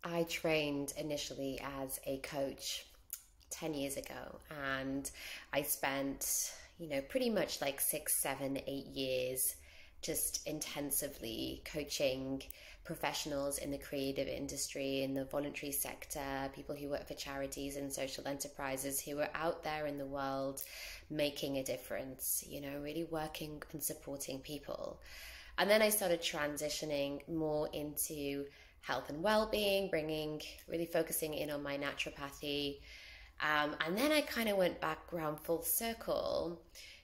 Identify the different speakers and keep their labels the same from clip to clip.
Speaker 1: I trained initially as a coach 10 years ago, and I spent, pretty much like 6, 7, 8 years just intensively coaching professionals in the creative industry, in the voluntary sector, people who work for charities and social enterprises who are out there in the world making a difference, really working and supporting people. And then I started transitioning more into health and well-being, really focusing in on my naturopathy. And then I kind of went back around full circle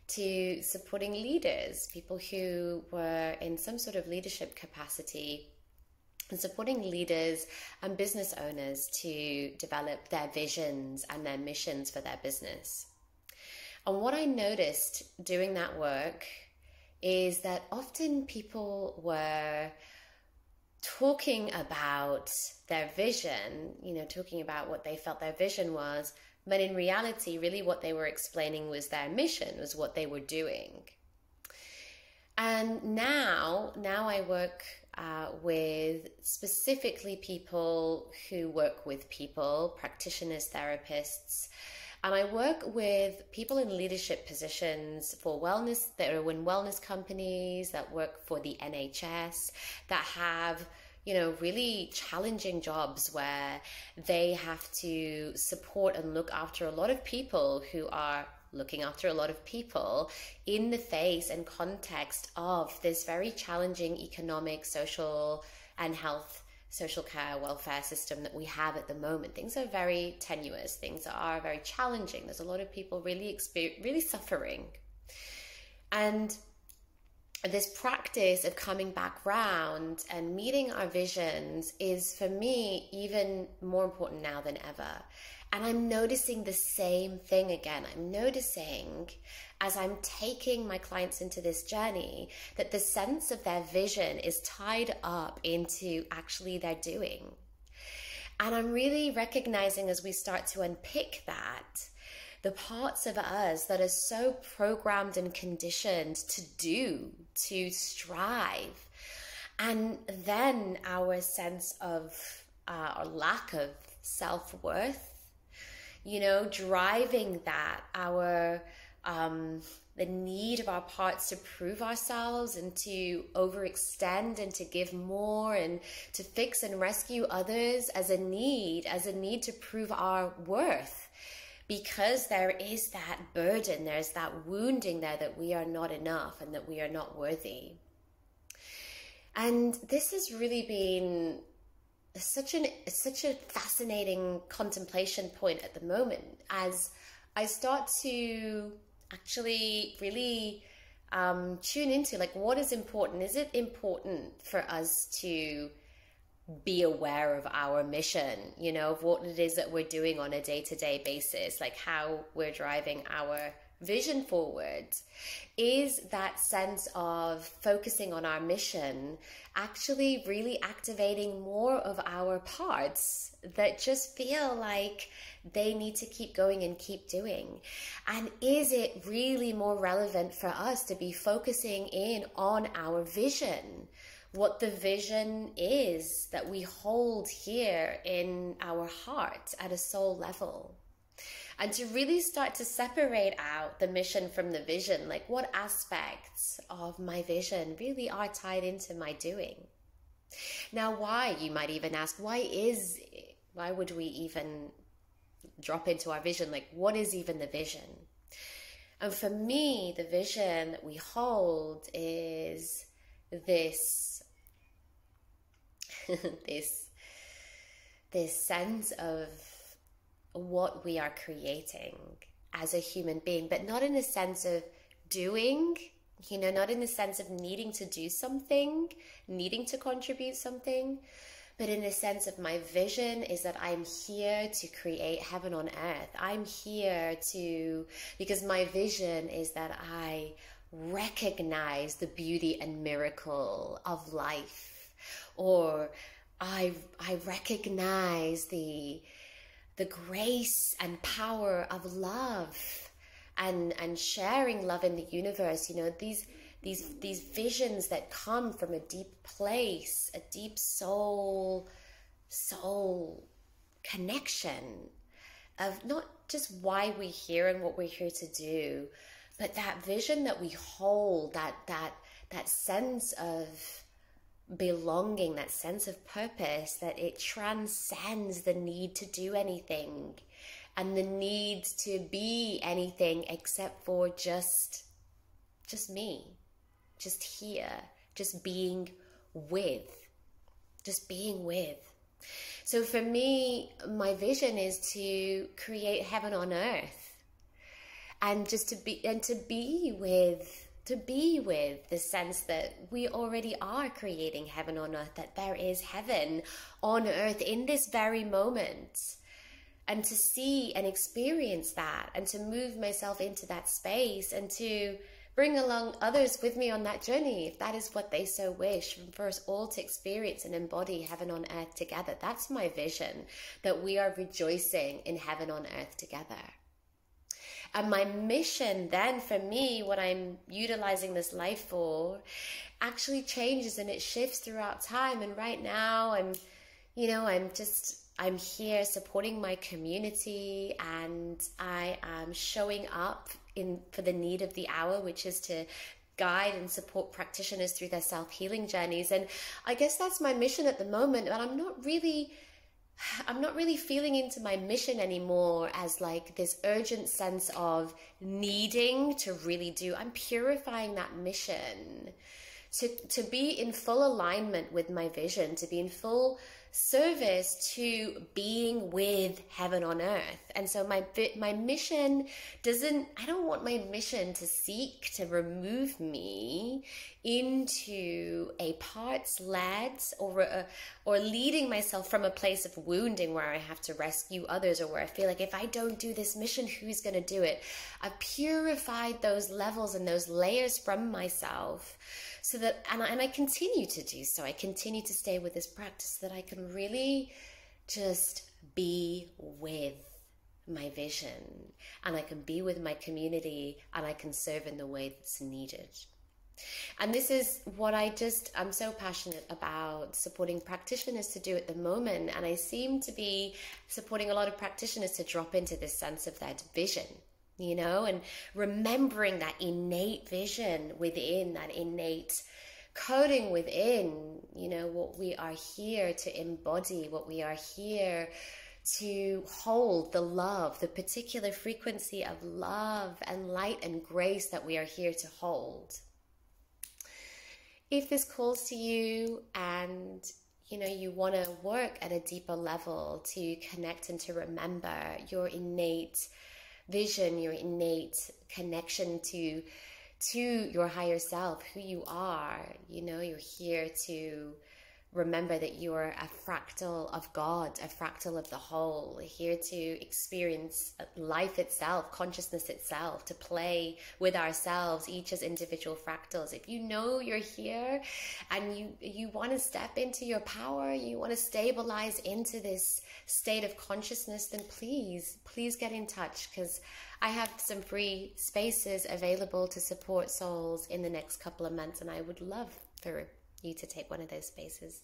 Speaker 1: to supporting leaders, people who were in some sort of leadership capacity, and supporting leaders and business owners to develop their visions and their missions for their business. And what I noticed doing that work is that often people were talking about their vision, talking about what they felt their vision was, but in reality, really what they were explaining was their mission, was what they were doing. And now I work with specifically people who work with people, practitioners, therapists, and I work with people in leadership positions for wellness, that are in wellness companies, that work for the NHS, that have, really challenging jobs where they have to support and look after a lot of people who are looking after a lot of people in the face and context of this very challenging economic, social, and health, social care, welfare system that we have at the moment. Things are very tenuous. Things are very challenging. There's a lot of people really suffering. And this practice of coming back round and meeting our visions is, for me, even more important now than ever. And I'm noticing the same thing again. I'm noticing, as I'm taking my clients into this journey, that the sense of their vision is tied up into actually their doing. And I'm really recognizing, as we start to unpick that, the parts of us that are so programmed and conditioned to do, to strive, and then our sense of or lack of self-worth, driving that, our the need of our parts to prove ourselves and to overextend and to give more and to fix and rescue others as a need to prove our worth. Because there is that burden, there's that wounding there that we are not enough and that we are not worthy. And this has really been such a fascinating contemplation point at the moment, as I start to actually really tune into, like, what is important? Is it important for us to be aware of our mission, of what it is that we're doing on a day-to-day basis, like how we're driving our vision forward? Is that sense of focusing on our mission actually really activating more of our parts that just feel like they need to keep going and keep doing? And is it really more relevant for us to be focusing in on our vision, what the vision is that we hold here in our heart at a soul level? And to really start to separate out the mission from the vision, like what aspects of my vision really are tied into my doing. Now, why? You might even ask, why would we even drop into our vision? Like, what is even the vision? And for me, the vision that we hold is this this sense of what we are creating as a human being, but not in a sense of doing, not in the sense of needing to do something, needing to contribute something, but in a sense of my vision is that I'm here to create heaven on earth. I'm here because my vision is that I recognize the beauty and miracle of life, or I recognize the grace and power of love and sharing love in the universe. These visions that come from a deep place, a deep soul connection of not just why we're here and what we're here to do, but that vision that we hold, that sense of belonging, that sense of purpose, that it transcends the need to do anything and the need to be anything except for just me, just here, just being with. So for me, my vision is to create heaven on earth, and just to be with the sense that we already are creating heaven on earth, that there is heaven on earth in this very moment, and to see and experience that, and to move myself into that space, and to bring along others with me on that journey, if that is what they so wish, for us all to experience and embody heaven on earth together. That's my vision, that we are rejoicing in heaven on earth together. And my mission then, for me, what I'm utilizing this life for, actually changes and it shifts throughout time. And right now I'm here supporting my community, and I am showing up for the need of the hour, which is to guide and support practitioners through their self-healing journeys. And I guess that's my mission at the moment, but I'm not really feeling into my mission anymore as like this urgent sense of needing to really do. I'm purifying that mission to be in full alignment with my vision, to be in full service to being with heaven on earth. And so my mission I don't want my mission to seek to remove me into a parts led or leading myself from a place of wounding where I have to rescue others, or where I feel like if I don't do this mission, who's going to do it? I've purified those levels and those layers from myself, so that, and I continue to do so. I continue to stay with this practice so that I can really just be with my vision, and I can be with my community, and I can serve in the way that's needed. And this is what I'm so passionate about supporting practitioners to do at the moment. And I seem to be supporting a lot of practitioners to drop into this sense of that vision, and remembering that innate vision within, that innate coding within, what we are here to embody, what we are here to hold, the love, the particular frequency of love and light and grace that we are here to hold. If this calls to you and you want to work at a deeper level to connect and to remember your innate vision, your innate connection to your higher self, who you are, you're here to remember that you are a fractal of God, a fractal of the whole, here to experience life itself, consciousness itself, to play with ourselves, each as individual fractals. If you know you're here and you want to step into your power, you want to stabilize into this state of consciousness, then please get in touch, because I have some free spaces available to support souls in the next couple of months, and I would love for you to take one of those spaces.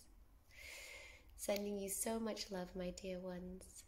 Speaker 1: Sending you so much love, my dear ones.